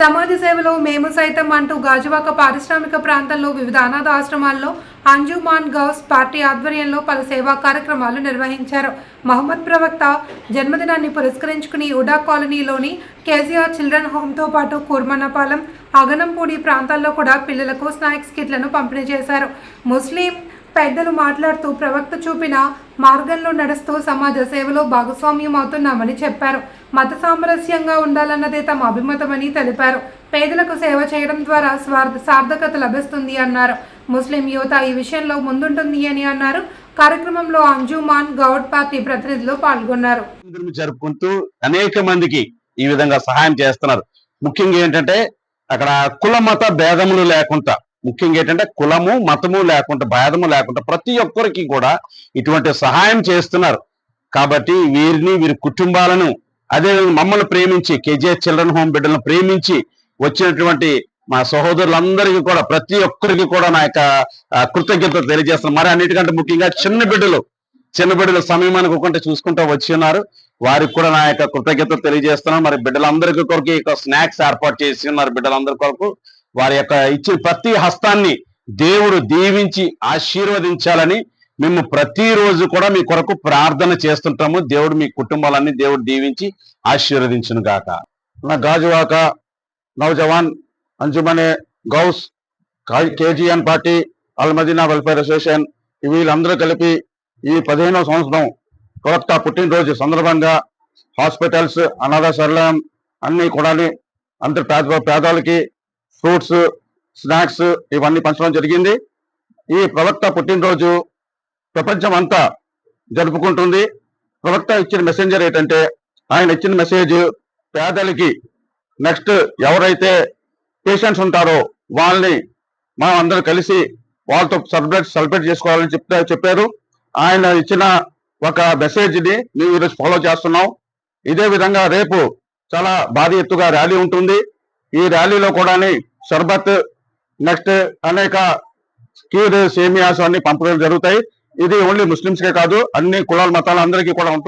సమాజ సేవలో మేము సైతం అంటూ గాజువాక పారిశ్రామిక ప్రాంతంలో వివిధ అనాథ ఆశ్రమాల్లో అంజుమాన్ గౌస్ పార్టీ ఆధ్వర్యంలో పలు సేవా కార్యక్రమాలు నిర్వహించారు. మహమ్మద్ ప్రవక్త జన్మదినాన్ని పురస్కరించుకుని ఉడా కాలనీలోని కేసీఆర్ చిల్డ్రన్ హోమ్తో పాటు కూర్మన్నపాలెం, అగనంపూడి ప్రాంతాల్లో కూడా పిల్లలకు స్నాక్స్ కిట్లను పంపిణీ చేశారు. ముస్లిం పెద్దలు మాట్లాడుతూ ప్రవక్త చూపిన మార్గంలో నడుస్తూ సమాజ సేవలో భాగస్వామ్యం అవుతున్నామని చెప్పారు. మత సామరస్యంగా ఉండాలన్నదే తమ అభిమతమని తెలిపారు. పేదలకు సేవ చేయడం ద్వారా సార్థకత లభిస్తుంది అన్నారు. ముస్లిం యువత ఈ విషయంలో ముందుంటుంది అని అన్నారు. కార్యక్రమంలో అంజుమాన్ గౌడ్ పార్టీ ప్రతినిధులు పాల్గొన్నారు. జరుపుకుంటూ అనేక మందికి ఈ విధంగా సహాయం చేస్తున్నారు. ముఖ్యంగా ఏంటంటే అక్కడ కుల మత భేదములు లేకుండా, ముఖ్యంగా ఏంటంటే కులము మతము లేకుండా, భేదము లేకుండా ప్రతి ఒక్కరికి కూడా ఇటువంటి సహాయం చేస్తున్నారు. కాబట్టి వీరి కుటుంబాలను, అదేవిధంగా మమ్మల్ని ప్రేమించి కేజీఆర్ చిల్డ్రన్ హోమ్ బిడ్డలను ప్రేమించి వచ్చినటువంటి మా సహోదరులందరికీ కూడా, ప్రతి ఒక్కరికి కూడా నా యొక్క కృతజ్ఞత తెలియజేస్తున్నాను. మరి అన్నిటికంటే ముఖ్యంగా చిన్న బిడ్డలు సమయం అనుకోకుండా చూసుకుంటూ వచ్చి ఉన్నారు. వారికి కూడా నా యొక్క కృతజ్ఞత తెలియజేస్తున్నాను. మరి బిడ్డలందరికీ కొరకు స్నాక్స్ ఏర్పాటు చేసి ఉన్నారు. బిడ్డలందరి కొరకు వారి యొక్క ఇచ్చిన ప్రతి హస్తాన్ని దేవుడు దీవించి ఆశీర్వదించాలని మేము ప్రతిరోజు కూడా మీ కొరకు ప్రార్థన చేస్తుంటాము. దేవుడు మీ కుటుంబాలన్నీ దేవుడు దీవించి ఆశీర్వదించును గాక. నా Gajuwaka Naujawan Anjumane Ghouse KGN party Almadina welfare association వీళ్ళందరూ కలిపి ఈ 15వ సంవత్సరం ప్రవక్త పుట్టినరోజు సందర్భంగా హాస్పిటల్స్, అనాథాశ్రయం అన్ని కూడా అందరి పేదలకి ఫ్రూట్స్, స్నాక్స్ ఇవన్నీ పంచడం జరిగింది. ఈ ప్రవక్త పుట్టినరోజు ప్రపంచం అంతా జరుపుకుంటుంది. ప్రవక్త ఇచ్చిన మెసెంజర్ ఏంటంటే, ఆయన ఇచ్చిన మెసేజ్ పేదలకి, నెక్స్ట్ ఎవరైతే పేషెంట్స్ ఉంటారో వాళ్ళని మనం అందరూ కలిసి వాళ్ళతో సెలబ్రేట్ చేసుకోవాలని చెప్పారు. ఆయన ఇచ్చిన ఒక మెసేజ్ ని మేము ఈరోజు ఫాలో చేస్తున్నాం. ఇదే విధంగా రేపు చాలా భారీ ఎత్తుగా ర్యాలీ ఉంటుంది. ఈ ర్యాలీలో కూడా షర్బత్, నెక్స్ట్ అనేక కీర్, సేమియాస్ అన్ని పంపడం జరుగుతాయి. ఇది ఓన్లీ ముస్లిమ్స్కే కాదు, అన్ని కులాల మతాల అందరికీ కూడా ఉంటుంది.